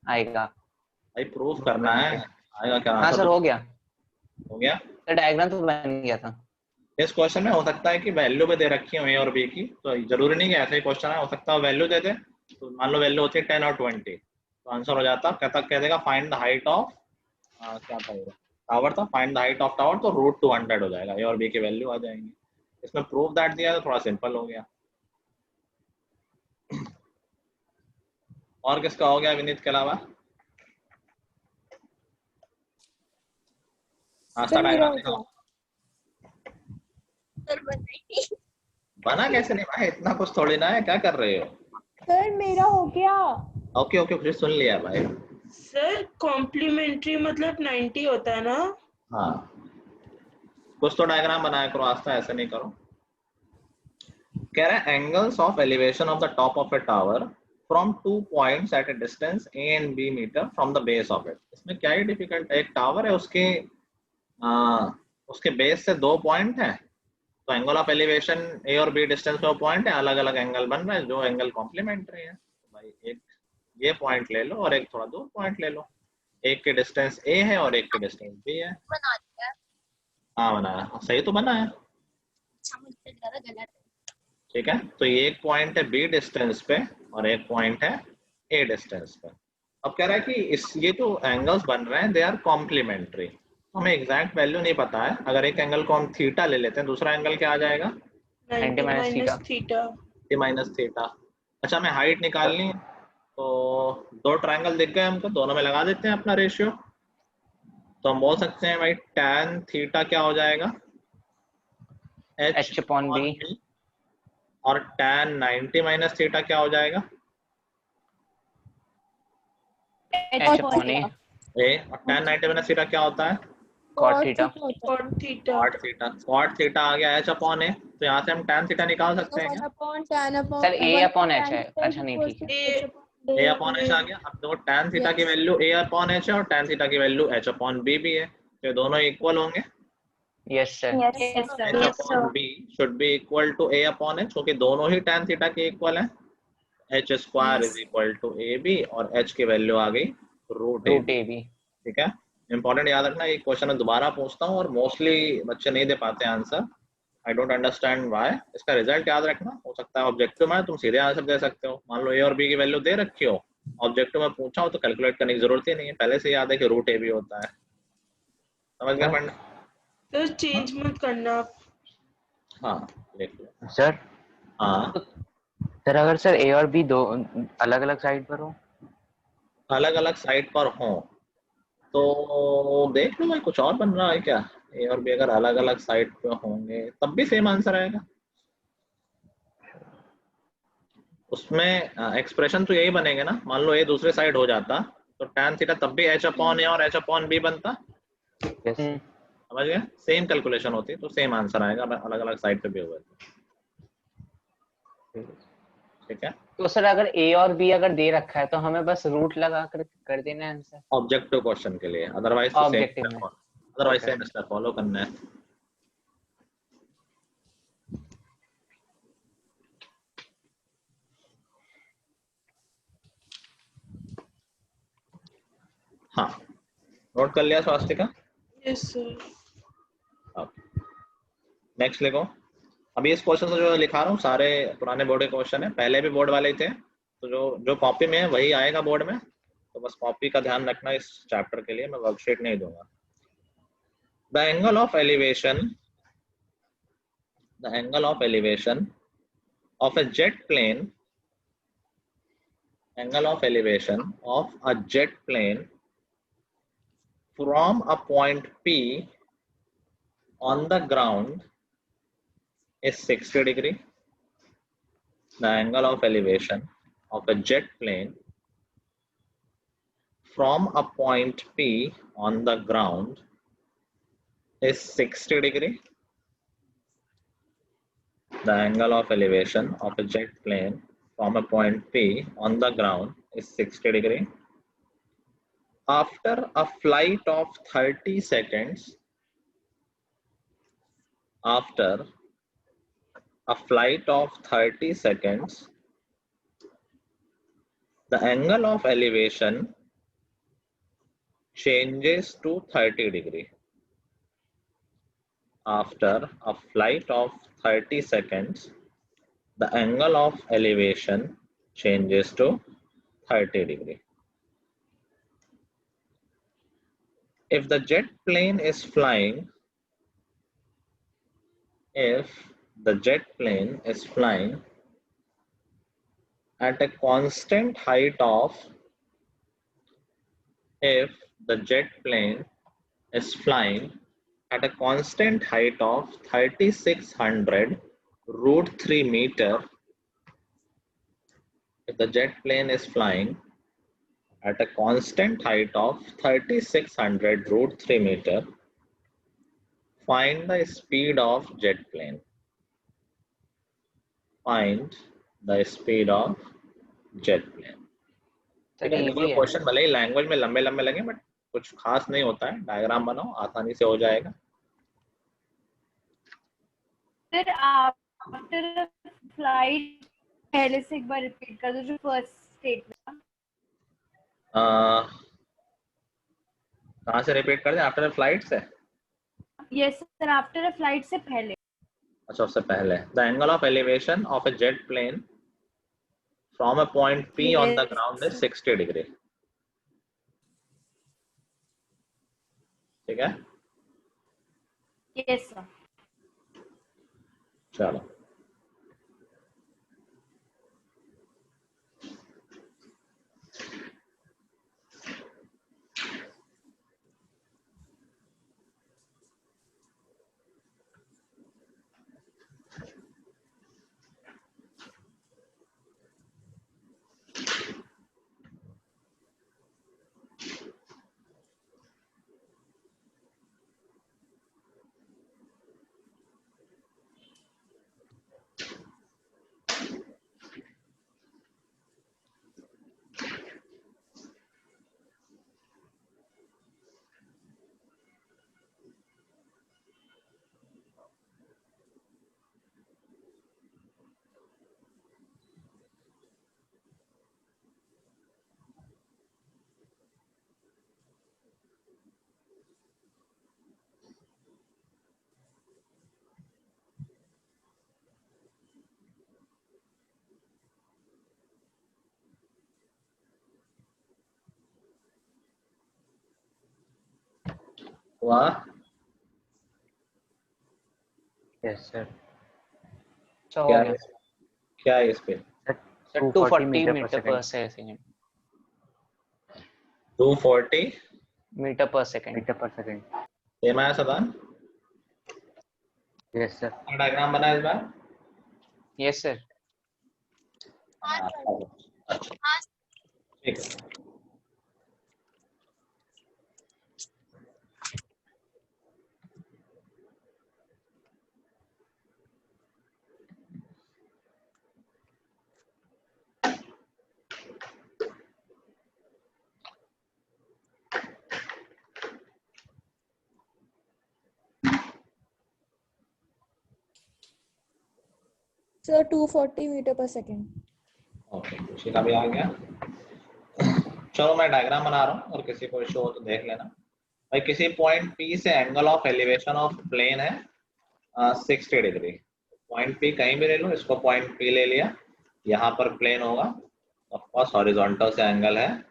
आएगा। भाई प्रूफ करना है, आएगा क्या? हाँ सर हो गया सर डायग्राम तो बन गया था। इस क्वेश्चन में हो सकता है कि वैल्यू भी दे रखी हो ए और बी की, तो जरूरी नहीं कि ऐसा ही क्वेश्चन है, हो सकता है वैल्यू दे दे, तो मान लो वैल्यू होती है 10 और 20, तो आंसर हो जाता कह देगा फाइंड द हाइट ऑफ क्या था टावर था, find the height of tower, तो रूट 200 हो जाएगा, ए और बी की वैल्यू आ जाएंगी। इसमें प्रूफ दैट दिया तो थोड़ा सिंपल हो गया। और किसका हो गया विनीत के अलावा? डायग्राम दिखाओ। बना कैसे नहीं भाई, इतना कुछ थोड़ी ना है, क्या कर रहे हो? सर मेरा हो गया। ओके खुशी सुन लिया भाई। सर कॉम्प्लीमेंट्री मतलब 90 होता है ना? हाँ कुछ तो डायग्राम बनाया करो, आस्था ऐसे नहीं करो। कह रहा है angles of elevation of the top of a tower from 2 points at a distance a and b meter from the base of it. इसमें क्या ही डिफिकल्ट है, एक टावर है, उसके बेस से 2 पॉइंट है, तो एंगल ऑफ एलिवेशन ए और बी डिस्टेंस में पॉइंट है, अलग अलग एंगल बन रहे हैं, जो एंगल कॉम्प्लीमेंट्री है। तो भाई एक ये पॉइंट ले लो और एक थोड़ा दूर पॉइंट ले लो, एक के डिस्टेंस ए है और एक के डिस्टेंस बी है। बना दिया। हाँ बनाया, सही तो बना है। अच्छा मुझसे ज्यादा गलत है। ठीक है, तो ये एक पॉइंट है बी डिस्टेंस पे और एक पॉइंट है ए डिस्टेंस पे। अब कह रहा है कि ये जो एंगल्स बन रहे हैं दे आर कॉम्प्लीमेंट्री। हमें एग्जैक्ट वैल्यू नहीं पता है, अगर एक एंगल को हम थीटा ले लेते हैं, दूसरा एंगल क्या आ जाएगा? 90 माइनस थीटा। Minus theta. अच्छा हमें हाइट निकालनी है, तो 2 ट्रायंगल दिख गए हमको, दोनों में लगा देते हैं अपना रेशियो। तो हम बोल सकते हैं भाई tan थीटा क्या हो जाएगा? h upon b। और tan 90 माइनस थीटा क्या हो जाएगा? h upon a। और tan 90 माइनस थीटा क्या होता है? cot theta। cot theta। cot theta आ गया h अपॉन a, तो यहाँ से हम tan थीटा निकाल सकते हैं क्या? सर a अपॉन h है, अच्छा नहीं ठीक है। a अपॉन h आ गया। अब देखो tan थीटा की वैल्यू a अपॉन h है और tan थीटा की वैल्यू h अपॉन b भी है, तो दोनों इक्वल होंगे। Yes sir. h upon b should be equal to a अपॉन h, क्योंकि दोनों ही tan थीटा के इक्वल है। h square is equal to ab और h की वैल्यू आ गई रूट ab। ठीक है, इंपॉर्टेंट याद रखना, ये क्वेश्चन मैं दोबारा पूछता हूँ और मोस्टली बच्चे नहीं दे पाते answer. I don't understand why. इसका रिजल्ट याद रखना, हो सकता है ऑब्जेक्टिव में तुम सीधे आंसर दे सकते हो। मान लो a और b की वैल्यू दे रखी हो, ऑब्जेक्टिव में पूछा हो तो कैलकुलेट करने की जरूरत ही नहीं है, पहले से याद है कि रूट ab होता है। समझ गए पढ़ना? तो चेंज मत करना आप। हाँ देख लो सर। हाँ सर अगर सर a और b दो अलग अलग साइड पर हो, अलग अलग साइड पर हो तो देख लो भाई, कुछ और बन रहा है क्या? ए और बी अगर अलग अलग साइड पे होंगे तब भी सेम आंसर आएगा। उसमें एक्सप्रेशन तो यही बनेंगे ना। मान लो ए दूसरे साइड हो जाता तो tan थीटा तब भी h अपॉन ए और h अपॉन बी बनता। समझ गए? सेम कैलकुलेशन होती तो सेम आंसर आएगा, अलग अलग साइड पे भी हुए। ठीक है, तो सर अगर a और b अगर दे रखा है तो हमें बस रूट लगा कर देना है आंसर ऑब्जेक्टिव क्वेश्चन के लिए, अदरवाइज तो सेम स्टेप फॉलो करना है। हाँ नोट कर लिया स्वास्तिका? Yes sir. नेक्स्ट लिखो। अभी इस क्वेश्चन से जो लिखा रहा हूँ सारे पुराने बोर्ड के क्वेश्चन है, पहले भी बोर्ड वाले ही थे, तो जो कॉपी में है वही आएगा बोर्ड में, तो बस कॉपी का ध्यान रखना इस चैप्टर के लिए, मैं वर्कशीट नहीं दूंगा। The angle of elevation of a jet plane from a point P on the ground is 60 degree. The angle of elevation of a jet plane from a point P on the ground is 60 degree. The angle of elevation of a jet plane from a point P on the ground is 60 degree. After a flight of 30 seconds, the angle of elevation changes to 30 degree. After a flight of 30 seconds, the angle of elevation changes to 30 degree. If the jet plane is flying at a constant height of 3600 root 3 meter, if the jet plane is flying at a constant height of 3600 root 3 meter, find the speed of jet plane. Find the speed of jet plane. ठीक है, कोई क्वेश्चन भले ही लैंग्वेज में लंबे लंबे लगे बट कुछ खास नहीं होता है, डायग्राम बनाओ आसानी से हो जाएगा। सर आफ्टर फ्लाइट पहले से एक बार रिपीट कर दो जो फर्स्ट स्टेटमेंट। कहाँ से रिपीट कर दें? आफ्टर फ्लाइट से? Yes sir, after a flight से पहले। अच्छा उससे पहले। The angle of elevation of a jet plane from a point P on the ground is 60 degree. ठीक है? Yes sir. चलो हुआ? Yes sir. अच्छा हो क्या गया क्या है इस पे? सर 240 मीटर मीटर पर पर सेकंड 240 मीटर पर सेकंड। सेम आया सदान? Yes sir. डायग्राम बना इस बार? Yes sir. हाँ, हाँ ठीक है। सर 240 मीटर पर सेकंड। ओके, खुशी का भी आ गया। चलो मैं डायग्राम बना रहा हूँ और किसी को इशू हो तो देख लेना। भाई किसी पॉइंट P से angle of elevation of plane है 60 डिग्री। पॉइंट P कहीं भी ले लो, इसको पॉइंट P ले लिया, यहाँ पर प्लेन होगा, ऑफ कोर्स हॉरिजॉन्टल से एंगल है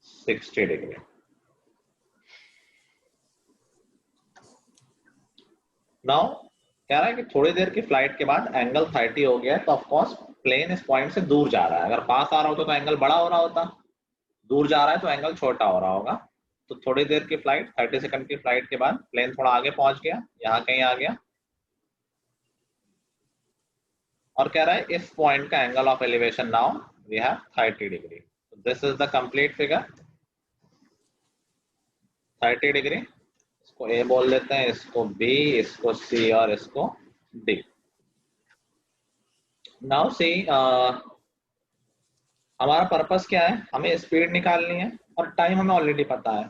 60 डिग्री। नाउ कह रहा है कि थोड़ी देर की फ्लाइट के बाद एंगल 30 हो गया है, तो ऑफ कोर्स प्लेन इस पॉइंट से दूर जा रहा है। अगर पास आ रहा होता तो एंगल बड़ा हो रहा होता, दूर जा रहा है तो एंगल छोटा हो रहा होगा। तो थोड़ी देर की फ्लाइट 30 सेकंड की फ्लाइट के बाद प्लेन थोड़ा आगे पहुंच गया, यहाँ कहीं आ गया, और कह रहा है इस पॉइंट का angle of elevation now we have 30 degree. This is the complete figure 30 degree. इसको ए बोल देते हैं, इसको बी, इसको सी और इसको डी। नाउ सी हमारा पर्पस क्या है, हमें स्पीड निकालनी है और टाइम हमें ऑलरेडी पता है।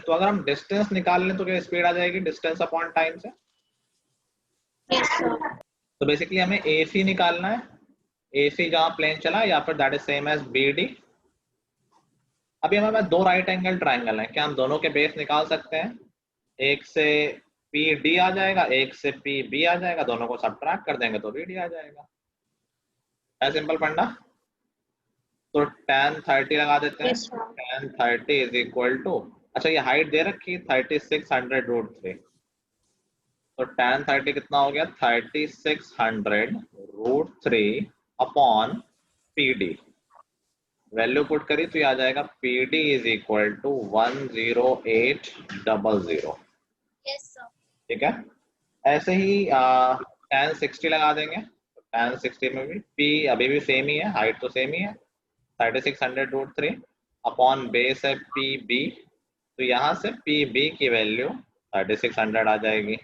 तो अगर हम डिस्टेंस निकाल लें तो क्या स्पीड आ जाएगी डिस्टेंस अपॉन टाइम से। तो बेसिकली हमें AC निकालना है, AC जहां प्लेन चला या फिर that is same as BD। अभी हमारे पास दो राइट एंगल ट्राइंगल है, क्या हम दोनों के बेस निकाल सकते हैं? एक से PD आ जाएगा, एक से PB आ जाएगा, दोनों को सब्ट्रैक्ट कर देंगे तो BD आ जाएगा। है सिंपल फंडा। तो tan 30 लगा देते हैं। tan 30 इज इक्वल टू, अच्छा ये हाइट दे रखी 3600√3, तो tan 30 कितना हो गया 3600√3 अपॉन PD। वैल्यू पुट करी तो ये आ जाएगा PD इज इक्वल टू 10800। ठीक है, ऐसे ही tan 60 लगा देंगे। तो tan 60 में भी P अभी भी सेम ही है, हाइट तो सेम ही है 3600√3 अपॉन बेस है PB, तो यहाँ से PB की वैल्यू 3600 आ जाएगी।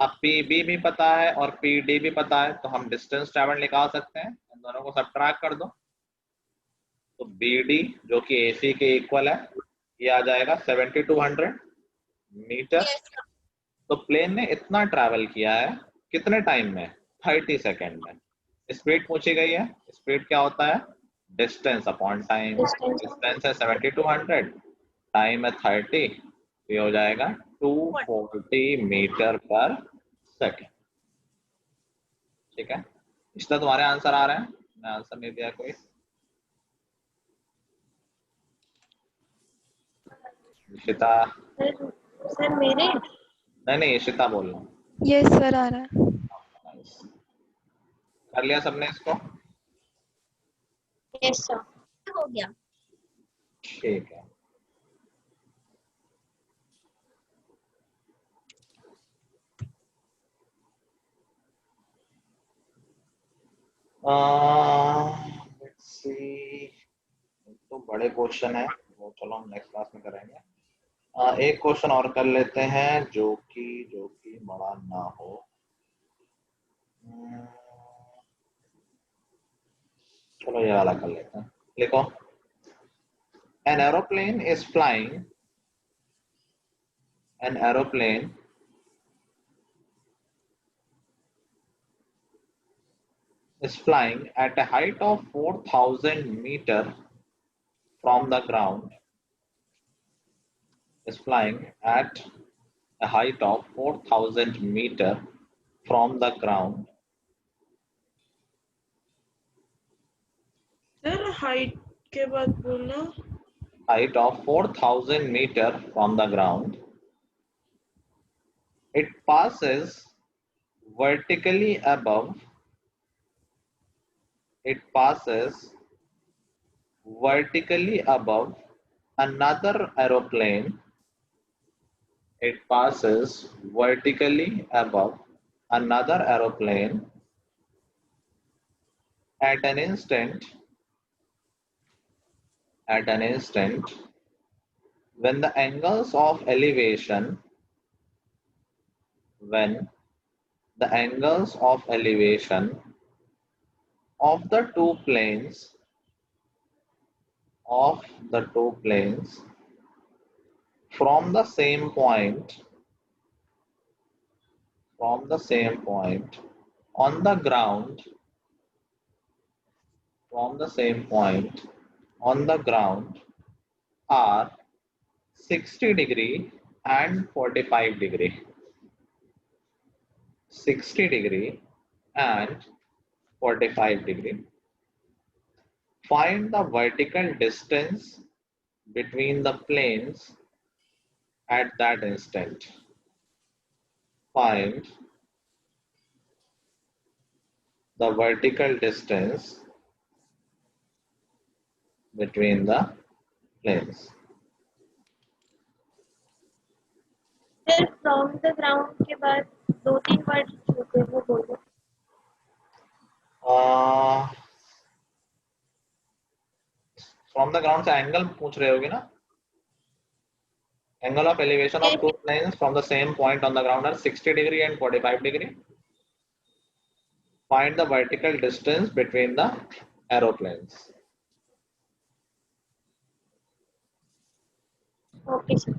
अब PB भी पता है और PD भी पता है, तो हम डिस्टेंस ट्रैवल निकाल सकते हैं, इन दोनों को सब्ट्रैक्ट कर दो। तो BD जो कि AC के इक्वल है, ये आ जाएगा 7200 मीटर। तो प्लेन ने इतना ट्रैवल किया है कितने टाइम में? 30 सेकेंड में। स्पीड पूछी गई है, स्पीड क्या होता है? Distance upon time. डिस्टेंस है 7200, टाइम है 30, तो ये हो जाएगा 240 मीटर पर सेकेंड। ठीक है, इसका तुम्हारे आंसर आ रहे हैं, मैं आंसर नहीं दिया कोई। इशिता? सर मेरे नहीं इशिता बोल रहा हूँ। यस सर आ रहा है। कर लिया सबने इसको? यस सर हो गया। ठीक है, let's see, तो बड़े क्वेश्चन है वो चलो हम नेक्स्ट क्लास में करेंगे। एक क्वेश्चन और कर लेते हैं जो कि बड़ा ना हो। चलो ये वाला कर लेते हैं। लिखो, an aeroplane is flying at a height of 4000 meter from the ground. Is flying at a height of 4000 meter from the ground. Sir height के बाद बोलना। height of 4,000 meter from the ground. It passes vertically above. It passes vertically above another aeroplane. It passes vertically above another aeroplane at an instant when the angles of elevation of the two planes from the same point on the ground are 60 degree and 45 degree. 60 degree and 45 degree. Find the vertical distance between the planes at that instant. Find the vertical distance between the planes. फिर फ्रॉम द ग्राउंड के बाद 2-3 वर्ड होते हैं वो बोलो। फ्रॉम द ग्राउंड से एंगल पूछ रहे होगे ना? Angle of elevation of two planes from the same point on the ground are 60 degree and 45 degree. Find the vertical distance between the aeroplanes. Okay sir.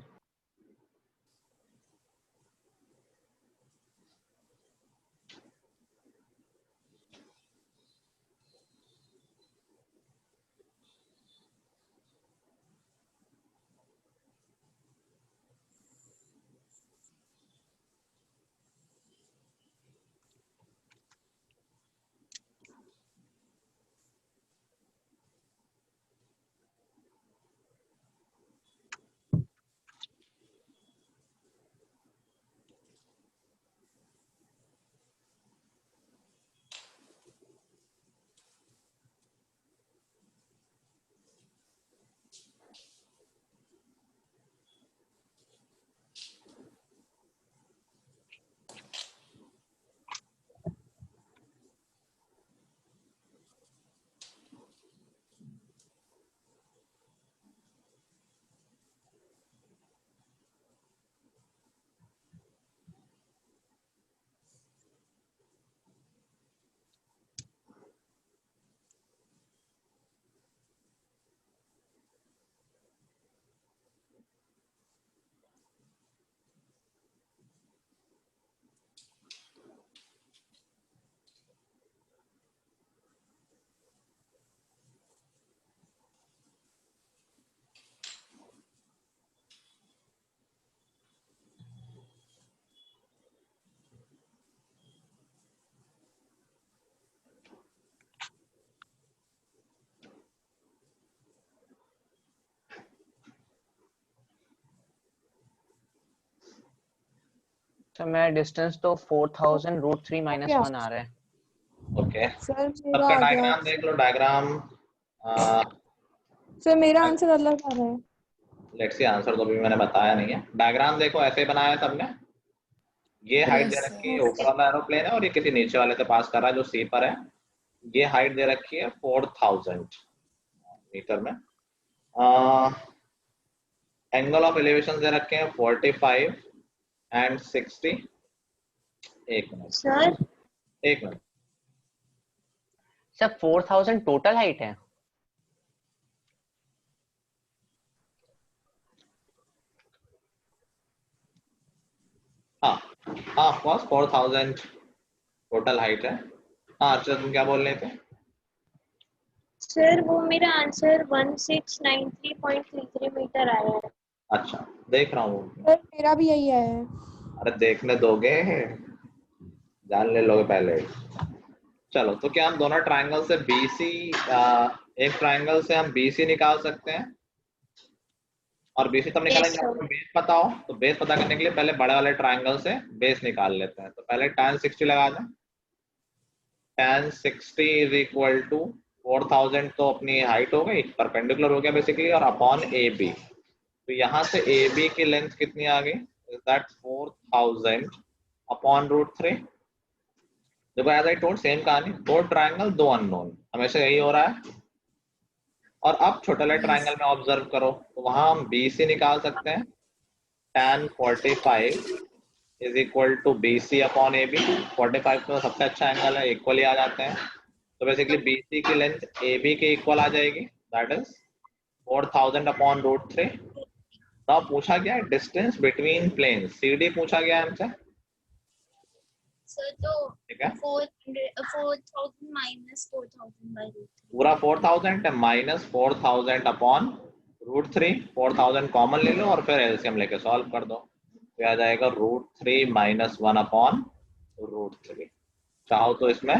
तो मेरा डिस्टेंस तो 4000 रूट 3 माइनस 1 आ रहा है। ओके सर मेरा सबका आ गया। डायग्राम देख लो। डायग्राम सर मेरा आंसर अलग आ रहा है। लेट्स सी आंसर तो अभी मैंने बताया नहीं है। डायग्राम देखो ऐसे ही बनाया है सबने। ये हाइट दे रखी है, ऊपर वाला एरोप्लेन है और ये किसी नीचे वाले से पास कर रहा है जो सी पर है। ये हाइट दे रखी है 4000 मीटर में। एंगल ऑफ एलिवेशन दे रखे हैं 45 एंड 60। एक minute sir sir 4000 total height है। हाँ ऑफ कोर्स 4000 टोटल हाइट है। हाँ अर्चना तुम क्या बोल रहे थे? सर वो मेरा आंसर 1693.33 मीटर आया है। अच्छा देख रहा हूँ। सर मेरा भी यही है। अरे देखने दोगे, जान ले लोगे पहले। चलो तो क्या हम दोनों ट्रायंगल से BC एक ट्रायंगल से हम BC निकाल सकते हैं? और BC तब निकालेंगे Yes, जब आपको बेस पता हो। तो बेस पता करने के लिए पहले बड़े वाले ट्रायंगल से बेस निकाल लेते हैं। तो पहले tan 60 लगा दें। tan 60 इज इक्वल टू 4000 तो अपनी हाइट हो गई, परपेंडिकुलर हो गया बेसिकली, और अपॉन AB। तो यहाँ से AB की लेंथ कितनी आ गई? Is that 4000 upon √3। देखो एज आई टोल्ड सेम कहानी, 2 ट्रायंगल 2 अननोन, हमेशा यही हो रहा है। और अब छोटे वाले ट्रायंगल में ऑब्जर्व करो, तो वहां हम BC निकाल सकते हैं। tan 45 is equal to BC upon AB। 45 तो सबसे अच्छा एंगल है, इक्वली आ जाते हैं। तो बेसिकली BC की लेंथ AB के इक्वल आ जाएगी, दैट इज 4000 अपॉन √3। तो पूछा गया है डिस्टेंस बिटवीन प्लेन्स, CD पूछा गया है हमसे, सर तो ठीक है। 4000 minus 4000 by √3। पूरा 4000 है माइनस 4000 अपॉन √3। 4000 कॉमन ले लो और फिर एलसीएम लेके सॉल्व कर दो, तो आ जाएगा √3 माइनस 1 अपॉन √3। चाहो तो इसमें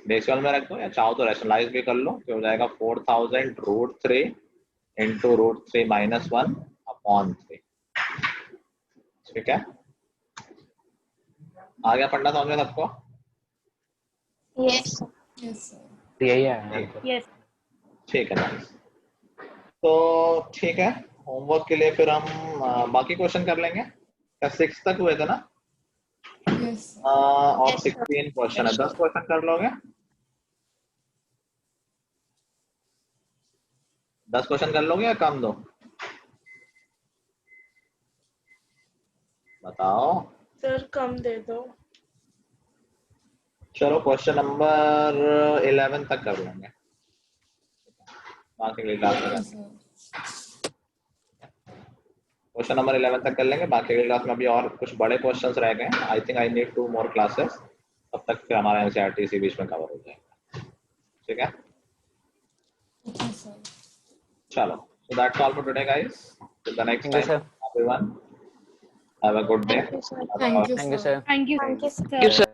डेसिमल में रख दो या चाहो तो रैशनलाइज भी कर लो, तो हो जाएगा 4000 √3 इंटू √3 माइनस 1 अपॉन 3। ठीक है, आ गया पढ़ना समझ में सबको? Yes, Yes, sir. यही है यस ठीक है guys। तो ठीक है, होमवर्क के लिए फिर हम बाकी क्वेश्चन कर लेंगे। क्या 6 तक हुए थे ना? Yes, sir. और Yes, sir. 16 क्वेश्चन है, 10 क्वेश्चन कर लोगे? 10 क्वेश्चन कर लोगे या कम दो? बताओ। सर कम दे दो। चलो क्वेश्चन नंबर 11 तक कर लेंगे, बाकी अगली क्लास में Yes, sir. क्वेश्चन नंबर 11 तक कर लेंगे। बाकी अगली क्लास में अभी और कुछ बड़े क्वेश्चंस रह गए हैं। I think I need 2 more classes, तब तक फिर हमारा एनसीईआरटी इसी बीच में कवर हो जाएगा। ठीक है, Okay, sir. चलो, so that's all for today guys, till the next Thank you, time sir. everyone, have a good day। thank you, sir. Thank you, Thank you, sir. sir. Thank you Thank you, sir. Sir